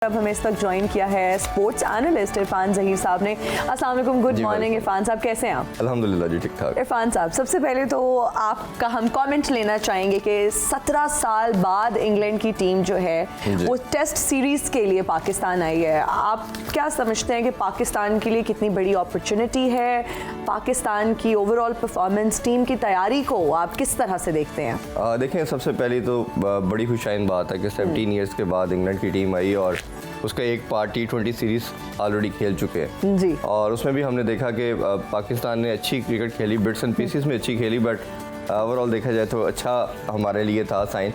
अब हमें इस वक्त ज्वाइन किया है स्पोर्ट्स एनालिस्ट इरफान ज़हीर साहब ने। अस्सलाम वालेकुम, गुड मॉर्निंग इरफान साहब, कैसे हैं आप? अल्हम्दुलिल्लाह जी, ठीक ठाक। इरफान साहब, सबसे पहले तो आपका हम कमेंट लेना चाहेंगे कि 17 साल बाद इंग्लैंड की टीम जो है वो टेस्ट सीरीज़ के लिए पाकिस्तान आई है। आप क्या समझते हैं कि पाकिस्तान के लिए कितनी बड़ी अपॉर्चुनिटी है? पाकिस्तान की ओवरऑल परफॉर्मेंस, टीम की तैयारी को आप किस तरह से देखते हैं? देखें, सबसे पहले तो बड़ी खुशाइन बात है कि 17 ईयर्स के बाद इंग्लैंड की टीम आई और उसका एक पार्ट T20 सीरीज़ ऑलरेडी खेल चुके हैं जी। और उसमें भी हमने देखा कि पाकिस्तान ने अच्छी क्रिकेट खेली, बिट्स एंड पीसेस में अच्छी खेली, बट ओवरऑल देखा जाए तो अच्छा हमारे लिए था साइन।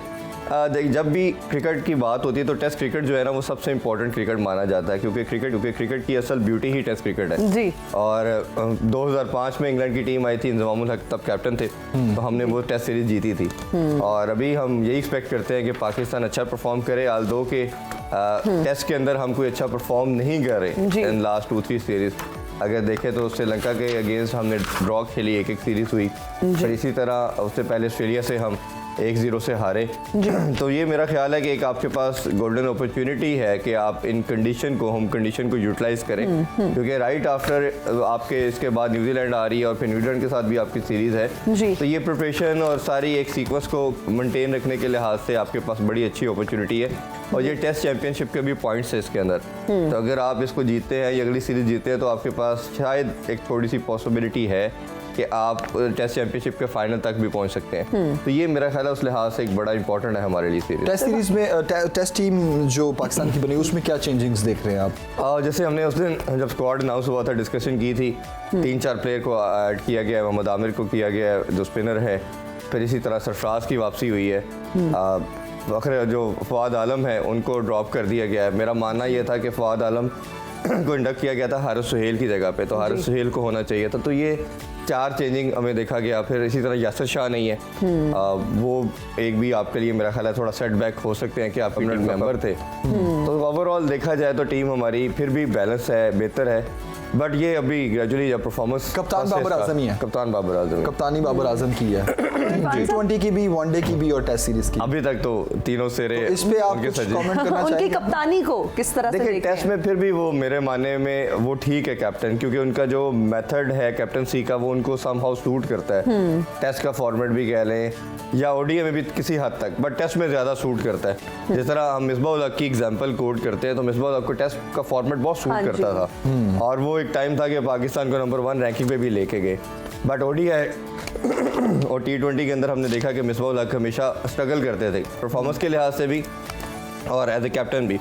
जब भी क्रिकेट की बात होती है तो टेस्ट क्रिकेट जो है ना वो सबसे इंपॉर्टेंट क्रिकेट माना जाता है, क्योंकि क्रिकेट की असल ब्यूटी ही टेस्ट क्रिकेट है जी। और 2005 में इंग्लैंड की टीम आई थी, इंजमामुल हक तब कैप्टन थे, तो हमने वो टेस्ट सीरीज जीती थी और अभी हम यही एक्सपेक्ट करते हैं कि पाकिस्तान अच्छा परफॉर्म करे, आल्दो के टेस्ट के अंदर हम कोई अच्छा परफॉर्म नहीं कर रहे इन लास्ट 2-3 सीरीज। अगर देखें तो श्रीलंका के अगेंस्ट हमने ड्रॉ खेली, एक सीरीज हुई, फिर इसी तरह उससे पहले ऑस्ट्रेलिया से हम 1-0 से हारे। तो ये मेरा ख्याल है कि एक आपके पास गोल्डन अपॉर्चुनिटी है कि आप इन कंडीशन को, होम कंडीशन को यूटिलाइज करें, क्योंकि राइट आफ्टर आपके इसके बाद न्यूजीलैंड आ रही है और फिर न्यूजीलैंड के साथ भी आपकी सीरीज़ है, तो ये प्रिपरेशन और सारी एक सीक्वेंस को मेंटेन रखने के लिहाज से आपके पास बड़ी अच्छी अपॉर्चुनिटी है और ये टेस्ट चैंपियनशिप के भी पॉइंट्स है इसके अंदर। तो अगर आप इसको जीतते हैं, ये अगली सीरीज़ जीतते हैं, तो आपके पास शायद एक थोड़ी सी पॉसिबिलिटी है कि आप टेस्ट चैंपियनशिप के फाइनल तक भी पहुंच सकते हैं। तो ये मेरा ख्याल है उस लिहाज से एक बड़ा इंपॉर्टेंट है हमारे लिए सीरीज। टेस्ट सीरीज में टेस्ट टीम जो पाकिस्तान की बनी उसमें क्या चेंजिंग्स देख रहे हैं आप? जैसे हमने उस दिन जब स्क्वाड अनाउंस हुआ था डिस्कशन की थी, 3-4 प्लेयर को ऐड किया गया है, मोहम्मद आमिर को किया गया है जो स्पिनर है, फिर इसी तरह सरफराज की वापसी हुई है, आखिर जो फवाद आलम है उनको ड्रॉप कर दिया गया है। मेरा मानना ये था कि फवाद आलम को इंडक्ट किया गया था हारिस सुहेल की जगह पे, तो हारिस सुहेल को होना चाहिए था। तो ये 4 चेंजिंग हमें देखा गया। फिर इसी तरह यासिर शाह नहीं है, वो एक भी आपके लिए मेरा ख्याल है थोड़ा सेटबैक हो सकते हैं कि आप परमानेंट मेंबर थे। तो ओवरऑल देखा जाए तो टीम हमारी फिर भी बैलेंस है, बेहतर है, बट ये अभी ग्रेजुअली जब परफॉर्मेंस कप्तान बाबर आजम ही है, कप्तान बाबर आजम, कप्तानी बाबर आजम की है T20 की भी, वनडे की भी और टेस्ट सीरीज की। अभी तक तो तीनों सेरे तो इस पे आप कुछ कमेंट करना चाहेंगे? उनकी कप्तानी को किस तरह से देखते हैं? टेस्ट में फिर भी वो मेरे मानने में वो ठीक है कैप्टन, क्योंकि उनका जो मेथड है कैप्टनसी का वो उनको समहाउ सूट करता है। टेस्ट का फॉर्मेट भी कह लें या ओडीआई में भी किसी हद तक, बट टेस्ट में ज़्यादा सूट करता है। जिस तरह हम मिसबाह उल हक की एग्जांपल कोट करते हैं, तो मिसबाह उल हक को टेस्ट का फॉर्मेट बहुत सूट करता था और वो एक टाइम था कि पाकिस्तान को नंबर 1 रैंकिंग पे भी लेके गए। बट ओडीआई और T20 के अंदर हमने देखा कि मिसबाह उल हक हमेशा स्ट्रगल करते थे परफॉर्मेंस के लिहाज से भी और एज ए कैप्टन भी।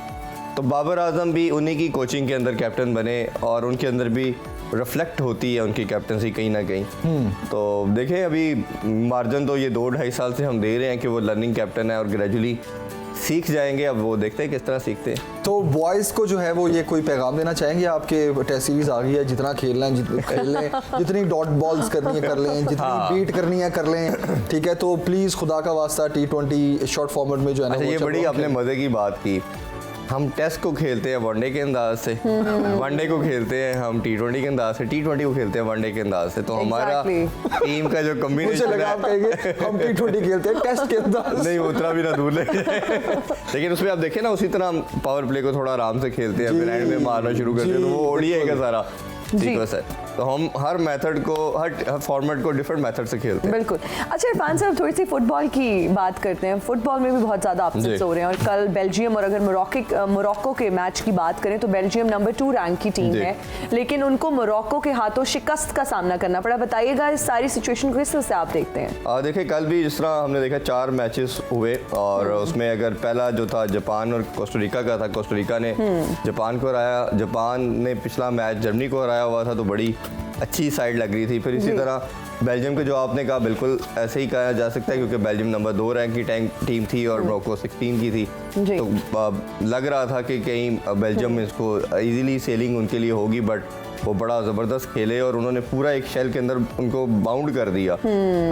तो बाबर आजम भी उन्हीं की कोचिंग के अंदर कैप्टन बने और उनके अंदर भी रिफ्लेक्ट होती है उनकी कैप्टनसी कहीं ना कहीं। तो देखें, अभी मार्जिन तो ये 2-2.5 साल से हम दे रहे हैं कि वो लर्निंग कैप्टन है और ग्रेजुअली सीख जाएंगे। अब वो देखते हैं किस तरह सीखते हैं। तो बॉयज़ को जो है वो ये कोई पैगाम देना चाहेंगे? आपके टेस्ट सीरीज आ गई है, जितना खेलना है खेल लें, जितनी डॉट बॉल्स करनी है कर लें, जितनी बीट करनी है कर लें, ठीक है? तो प्लीज़ खुदा का वास्ता T20 शॉर्ट फॉर्मेट में जो है ना, ये बड़ी आपने मज़े की बात की। हम टेस्ट को खेलते हैं वनडे के अंदाज से, वनडे को खेलते हैं हम T20 के अंदाज से, T20 को खेलते हैं वनडे के अंदाज से। तो हमारा टीम का जो कॉम्बिनेशन है, आप कहेंगे हम T20 खेलते हैं टेस्ट के अंदाज, नहीं उतना भी ना दूर लेकिन उसमें आप देखें ना, उसी तरह हम पावर प्ले को थोड़ा आराम से खेलते हैं, फिर एंड में मारना शुरू करते हैं, तो वो ओडीआई का सारा सीक्वेंस है। तो हम हर मेथड को, हर फॉर्मेट को डिफरेंट मेथड से खेलते हैं। बिल्कुल। अच्छा इरफान साहब, थोड़ी सी फुटबॉल की बात करते हैं। फुटबॉल में भी बहुत ज़्यादा अपसेट्स हो रहे हैं और कल बेल्जियम, और अगर मोरक्को के मैच की बात करें तो बेल्जियम नंबर 2 रैंक की टीम है, लेकिन उनको मोरक्को के हाथों शिकस्त का सामना करना पड़ा। बताइएगा इस सारी सिचुएशन को किस तरह से आप देखते हैं? देखिए, कल भी जिस तरह हमने देखा 4 मैचेस हुए और उसमें अगर पहला जो था जापान और कोस्टारिका का था, कोस्टारिका ने जापान को हराया, जापान ने पिछला मैच जर्मनी को हराया हुआ था, तो बड़ी अच्छी साइड लग रही थी। फिर इसी तरह बेल्जियम के जो आपने कहा बिल्कुल ऐसे ही कहा जा सकता है, क्योंकि बेल्जियम नंबर 2 रैंक की टीम थी और मोरक्को 16 की थी। तो लग रहा था कि कहीं बेल्जियम इसको इजीली सेलिंग उनके लिए होगी, बट वो बड़ा ज़बरदस्त खेले और उन्होंने पूरा एक शेल के अंदर उनको बाउंड कर दिया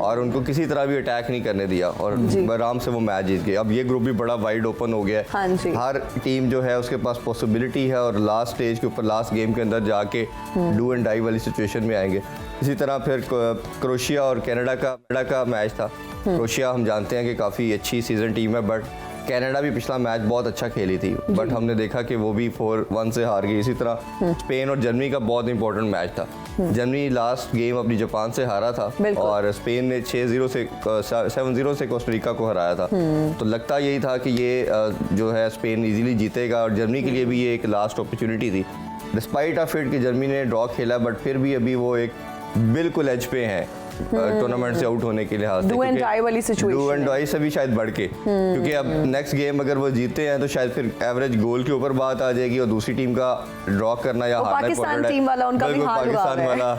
और उनको किसी तरह भी अटैक नहीं करने दिया और आराम से वो मैच जीत गए। अब ये ग्रुप भी बड़ा वाइड ओपन हो गया है, हर टीम जो है उसके पास पॉसिबिलिटी है और लास्ट स्टेज के ऊपर, लास्ट गेम के अंदर जाके डू एंड डाई वाली सिचुएशन में आएंगे। इसी तरह फिर क्रोएशिया और कनाडा का मैच था। क्रोएशिया हम जानते हैं कि काफ़ी अच्छी सीजन टीम है, बट कनाडा भी पिछला मैच बहुत अच्छा खेली थी, बट हमने देखा कि वो भी 4-1 से हार गई। इसी तरह स्पेन और जर्मनी का बहुत इंपॉर्टेंट मैच था। जर्मनी लास्ट गेम अपनी जापान से हारा था और स्पेन ने 7-0 से कोस्टारिका को हराया था। तो लगता यही था कि ये जो है स्पेन इजीली जीतेगा और जर्मनी के लिए भी ये एक लास्ट अपॉर्चुनिटी थी। डिस्पाइट ऑफ इट कि जर्मनी ने ड्रॉ खेला, बट फिर भी अभी वो एक बिल्कुल एज पे हैं टूर्नामेंट से आउट होने के लिहाज से। डू एंड डाई वाली सिचुएशन, डू एंड डाई से भी शायद बढ़ के, क्योंकि अब नेक्स्ट गेम अगर वो जीते हैं तो शायद फिर एवरेज गोल के ऊपर बात आ जाएगी और दूसरी टीम का ड्रॉ करना या हारना पाकिस्तान टीम वाला उनका भी हाल हुआ है। पाकिस्तान वाला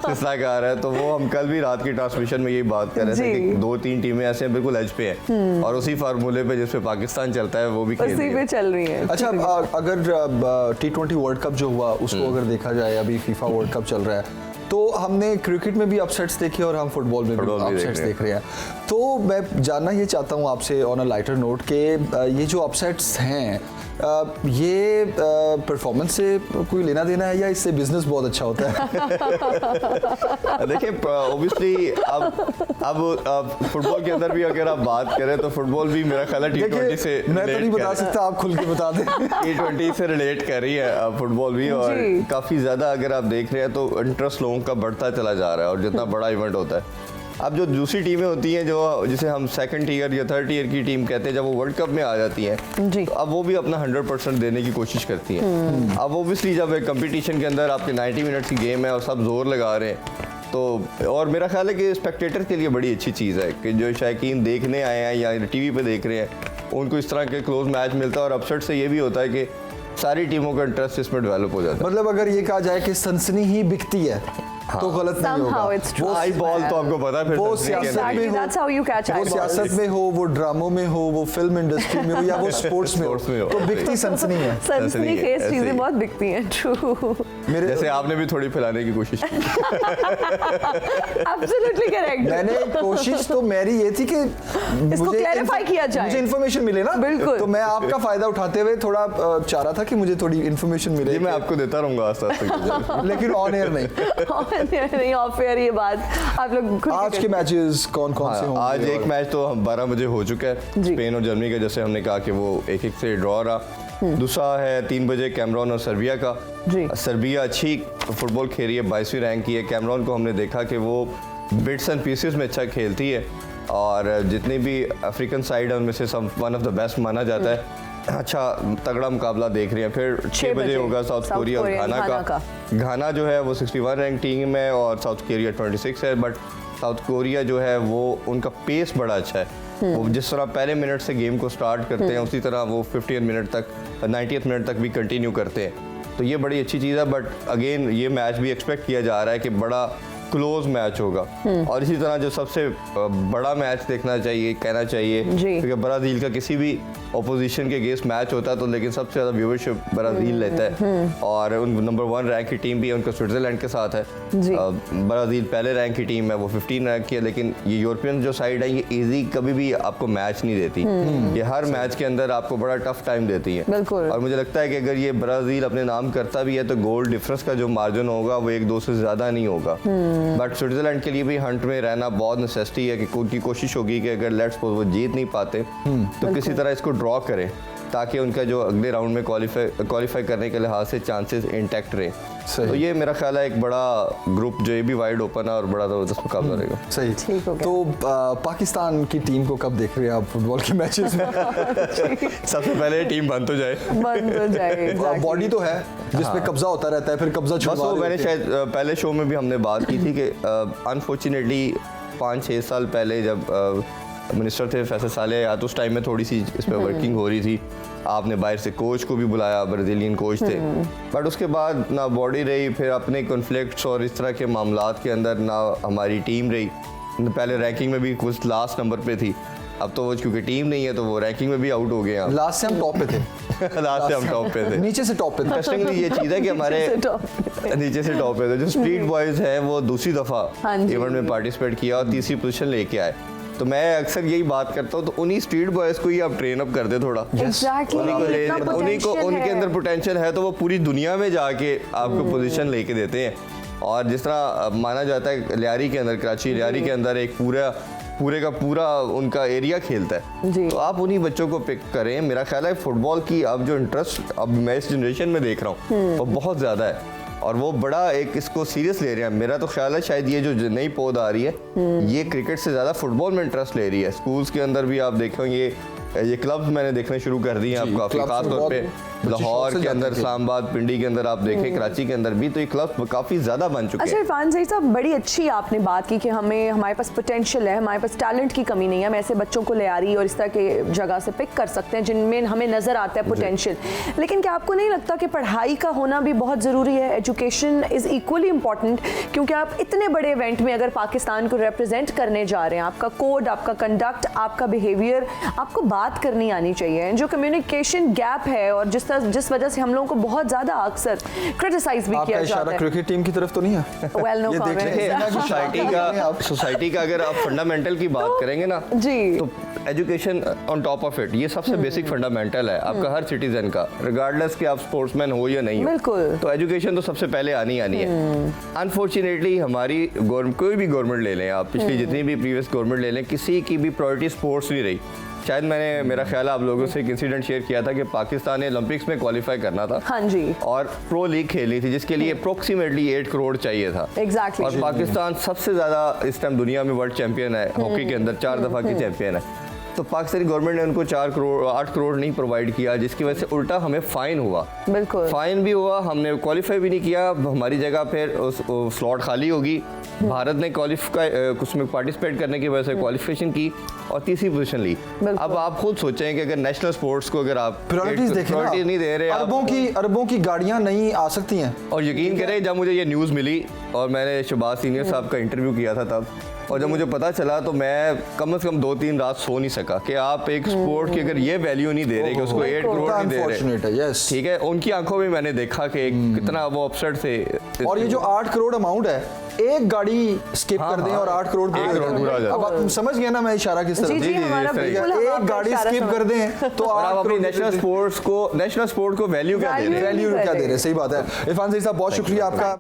सिलसिला का आ रहा है। तो वो हम कल भी रात की ट्रांसमिशन में यही बात कर रहे थे कि 2-3 टीमें ऐसे हैं बिल्कुल एज पे हैं और उसी फार्मूले पे जिसपे पाकिस्तान चलता है वो भी खेल रही है। चल रही है। अच्छा, अगर T20 वर्ल्ड कप जो हुआ उसको अगर देखा जाए, अभी फीफा वर्ल्ड कप चल रहा है, तो हमने क्रिकेट में भी अपसेट्स देखे और हम फुटबॉल में भी अपसेट्स देख रहे हैं। तो मैं जानना ये चाहता हूँ आपसे ऑन अ लाइटर नोट कि ये जो अपसेट्स हैं ये परफॉर्मेंस से कोई लेना देना है या इससे बिजनेस बहुत अच्छा होता है? देखिए ऑब्वियसली अब फुटबॉल के अंदर भी अगर आप बात करें तो फुटबॉल भी मेरा ख्याल है T20 से मैं तो नहीं बता सकता, आप खुल के बता दें। T20 से रिलेट कर रही है फुटबॉल भी और काफ़ी ज़्यादा अगर आप देख रहे हैं तो इंटरेस्ट लोगों का बढ़ता चला जा रहा है और जितना बड़ा इवेंट होता है। अब जो दूसरी टीमें होती हैं जो जिसे हम सेकंड टीयर या थर्ड टीयर की टीम कहते हैं, जब वो वर्ल्ड कप में आ जाती हैं तो अब वो भी अपना 100% देने की कोशिश करती हैं। अब ओबियसली जब एक कंपटीशन के अंदर आपके 90 मिनट्स की गेम है और सब जोर लगा रहे हैं तो, और मेरा ख्याल है कि स्पेक्टेटर के लिए बड़ी अच्छी चीज़ है कि जो शायकीन देखने आए हैं या टीवी पे देख रहे हैं उनको इस तरह के क्लोज मैच मिलता है और अपसेट से ये भी होता है कि सारी टीमों का इंटरेस्ट इसमें डेवलप हो जाता है। मतलब अगर ये कहा जाए कि सनसनी ही बिकती है तो गलत नहीं होगा। वो आई बॉल तो आपको पता है फिर वो सियासत में हो, वो ड्रामों में हो, वो फिल्म इंडस्ट्री में हो या वो स्पोर्ट्स में हो, तो बिकती सनसनी है। सनसनी खेज चीजें बहुत बिकती हैं। ट्रू। मेरे जैसे आपने भी थोड़ी फैलाने की कोशिश की। Absolutely correct. मैंने कोशिश तो मेरी ये थी कि इसको क्लैरिफाई किया जाए, मुझे इन्फॉर्मेशन मिले ना। बिल्कुल। तो मैं आपका फायदा उठाते हुए थोड़ा चाह रहा था कि मुझे थोड़ी इन्फॉर्मेशन मिले। मैं आपको देता रहूंगा आस्ते लेकिन ऑन एयर नहीं। नहीं ऑफ एयर ये बात आप लोग। आज के मैचेस कौन कौन से होंगे? आज एक मैच तो 12 बजे हो चुका है, स्पेन और जर्मनी का, जैसे हमने कहा कि वो 1-1 से ड्रॉ रहा। दूसरा है 3 बजे कैमरून और सर्बिया का। सर्बिया अच्छी फुटबॉल खेल रही है, 22वीं रैंक की है। कैमरून को हमने देखा कि वो बिट्स एंड पीसेस में अच्छा खेलती है और जितनी भी अफ्रीकन साइड है उनमें से वन ऑफ द बेस्ट माना जाता है। अच्छा तगड़ा मुकाबला देख रहे हैं। फिर 6 बजे होगा साउथ कोरिया और घाना का। घाना जो है वो 61 रैंक टीम है और साउथ कोरिया 26 है, बट साउथ कोरिया जो है वो उनका पेस बड़ा अच्छा है। वो जिस तरह पहले मिनट से गेम को स्टार्ट करते हैं उसी तरह वो 50 मिनट तक 90th मिनट तक भी कंटिन्यू करते हैं, तो ये बड़ी अच्छी चीज़ है। बट अगेन ये मैच भी एक्सपेक्ट किया जा रहा है कि बड़ा क्लोज मैच होगा और इसी तरह जो सबसे बड़ा मैच देखना चाहिए, कहना चाहिए, क्योंकि ब्राज़ील का किसी भी ऑपोजिशन के अगेंस्ट मैच होता है तो लेकिन सबसे ज़्यादा व्यूवरशिप ब्राज़ील लेता है और उन नंबर 1 रैंक की टीम भी है, उनका स्विट्ज़रलैंड के साथ है। ब्राज़ील पहले रैंक की टीम है, वो 15 रैंक की है, लेकिन ये यूरोपियन जो साइड है ये ईजी कभी भी आपको मैच नहीं देती। ये हर मैच के अंदर आपको बड़ा टफ टाइम देती है और मुझे लगता है कि अगर ये ब्राज़ील अपने नाम करता भी है तो गोल डिफरेंस का जो मार्जिन होगा वो 1-2 से ज़्यादा नहीं होगा। बट स्विट्जरलैंड के लिए भी हंट में रहना बहुत नेसेसिटी है कि उनकी कोशिश होगी कि अगर लेट्स सपोज वो जीत नहीं पाते तो किसी तरह इसको ड्रॉ करें ताकि उनका जो अगले राउंड में क्वालिफाई करने के लिहाज से चांसेस इंटैक्ट रहे। तो ये मेरा ख्याल है एक बड़ा ग्रुप जो ये भी वाइड ओपन है और बड़ा ज़बरदस्त मुकाबला रहेगा। सही, ठीक हो गया। तो पाकिस्तान की टीम को कब देख रहे हैं आप फुटबॉल के मैचेस में? सबसे पहले टीम बन तो जाए। बॉडी तो है जिसपे कब्जा होता रहता है, फिर कब्जा छुड़वा देते हैं। मैंने शायद पहले शो में भी हमने बात की थी कि अनफॉर्चुनेटली 5-6 साल पहले जब मिनिस्टर थे फैसल साले, तो उस टाइम में थोड़ी सी इस पर वर्किंग हो रही थी। आपने बाहर से कोच को भी बुलाया, ब्राज़ीलियन कोच थे, बट उसके बाद ना बॉडी रही, फिर अपने कॉन्फ्लिक्ट्स और इस तरह के मामलात के अंदर ना हमारी टीम रही। पहले रैंकिंग में भी कुछ लास्ट नंबर पे थी, अब तो वो क्योंकि टीम नहीं है तो वो रैंकिंग में भी आउट हो गए। लास्ट से हम टॉप पे थे। लास्ट से हम टॉप पे थे, नीचे से टॉप पे थे। इंटरेस्टिंगली ये चीज़ है कि हमारे नीचे से टॉप पे थे। जो स्ट्रीट बॉयज हैं वो दूसरी दफ़ा इवेंट में पार्टिसिपेट किया और तीसरी पोजीशन लेके आए। तो मैं अक्सर यही बात करता हूँ, तो उन्हीं स्ट्रीट बॉयज को ही आप ट्रेन अप कर दे थोड़ा। उन्हीं को उनके अंदर पोटेंशियल है तो वो पूरी दुनिया में जाके आपको पोजीशन लेके देते हैं। और जिस तरह माना जाता है लियारी के अंदर, कराची लियारी के अंदर एक पूरा पूरे का पूरा उनका एरिया खेलता जी। है, तो आप उन्हीं बच्चों को पिक करें। मेरा ख्याल है फुटबॉल की अब जो इंटरेस्ट अब मैं इस जनरेशन में देख रहा हूँ वो बहुत ज़्यादा है और वो बड़ा एक इसको सीरियस ले रहे हैं। मेरा तो ख्याल है शायद ये जो नई पौध आ रही है ये क्रिकेट से ज़्यादा फुटबॉल में इंटरेस्ट ले रही है। स्कूल्स के अंदर भी आप देखेंगे ये क्लब्स मैंने देखने शुरू कर दिए हैं आप काफ़ी, खास तौर पे लाहौर के अंदर, इस्लामाबाद, पिंडी के अंदर आप देखें, कराची के अंदर भी, तो ये क्लब्स काफ़ी ज़्यादा बन चुके अच्छा हैं। इरफान सही साहब, बड़ी अच्छी आपने बात की कि हमारे पास पोटेंशियल है, हमारे पास टैलेंट की कमी नहीं है, हम ऐसे बच्चों को ले आ रही है और इस तरह के जगह से पिक कर सकते हैं जिनमें हमें नज़र आता है पोटेंशियल। लेकिन क्या आपको नहीं लगता कि पढ़ाई का होना भी बहुत ज़रूरी है? एजुकेशन इज़ इक्वली इम्पॉर्टेंट, क्योंकि आप इतने बड़े इवेंट में अगर पाकिस्तान को रिप्रेजेंट करने जा रहे हैं, आपका कोड, आपका कंडक्ट, आपका बिहेवियर, आपको बात करनी आनी चाहिए। जो कम्युनिकेशन गैप है और जिस वजह से हम लोगों को बहुत ज्यादा अक्सर क्रिटिसाइज भी किया जाता है। क्रिकेट टीम की तरफ तो नहीं है। Well no comments. सोसाइटी का अगर आप फंडामेंटल की बात करेंगे ना जी, तो education on top of it, ये सबसे बेसिक फंडामेंटल है आपका हर सिटीजन का, रिगार्डलेस कि आप स्पोर्ट्समैन हो या नहीं हो। बिल्कुल। तो एजुकेशन तो सबसे पहले आनी है। अनफॉर्चुनेटली हमारी कोई भी गवर्नमेंट ले लें आप, पिछली जितनी भी प्रीवियस गवर्नमेंट ले लें, किसी की भी प्रायोरिटी स्पोर्ट्स नहीं रही। शायद मैंने मेरा ख्याल है आप लोगों से एक इंसिडेंट शेयर किया था कि पाकिस्तान ने ओलंपिक्स में क्वालिफाई करना था। हाँ जी। और प्रो लीग खेलनी थी जिसके लिए अप्रोक्सीमेटली 8 करोड़ चाहिए था। एग्जैक्टली। और पाकिस्तान सबसे ज़्यादा इस टाइम दुनिया में वर्ल्ड चैंपियन है हॉकी के अंदर, 4 दफ़ा की चैंपियन है। तो पाकिस्तानी गवर्नमेंट ने उनको 8 करोड़ नहीं प्रोवाइड किया, जिसकी वजह से उल्टा हमें फ़ाइन हुआ। बिल्कुल। फ़ाइन भी हुआ, हमने क्वालिफाई भी नहीं किया, हमारी जगह फिर उस स्लॉट खाली होगी। भारत ने क्वालिफाई उसमें पार्टिसिपेट करने की वजह से क्वालिफिकेशन की और तीसरी पोजीशन ली। अब आप खुद सोचें कि अगर नेशनल स्पोर्ट्स को अगर आप प्रायोरिटीज नहीं दे रहे, अरबों की गाड़ियां नहीं आ सकती हैं। और यकीन करें जब मुझे ये न्यूज़ मिली और मैंने शहबाज सीनियर साहब का इंटरव्यू किया था तब, और जब मुझे पता चला तो मैं कम से कम 2-3 रात सो नहीं सका कि आप एक स्पोर्ट की अगर ये वैल्यू नहीं दे रहे कि उसको 8 करोड़ नहीं दे रहे। ठीक है, उनकी आंखों में मैंने देखा कि कितना वो अपसेट थे। और ये जो 8 करोड़ अमाउंट है, एक गाड़ी स्किप कर दें और 8 करोड़ पूरा हो जाए। अब आप समझ गए ना मैं इशारा किस तरह? एक गाड़ी स्किप कर दें तो आप अपनी नेशनल स्पोर्ट को वैल्यू क्या दे रहे हैं? सही बात है। इरफान सही साहब बहुत शुक्रिया आपका।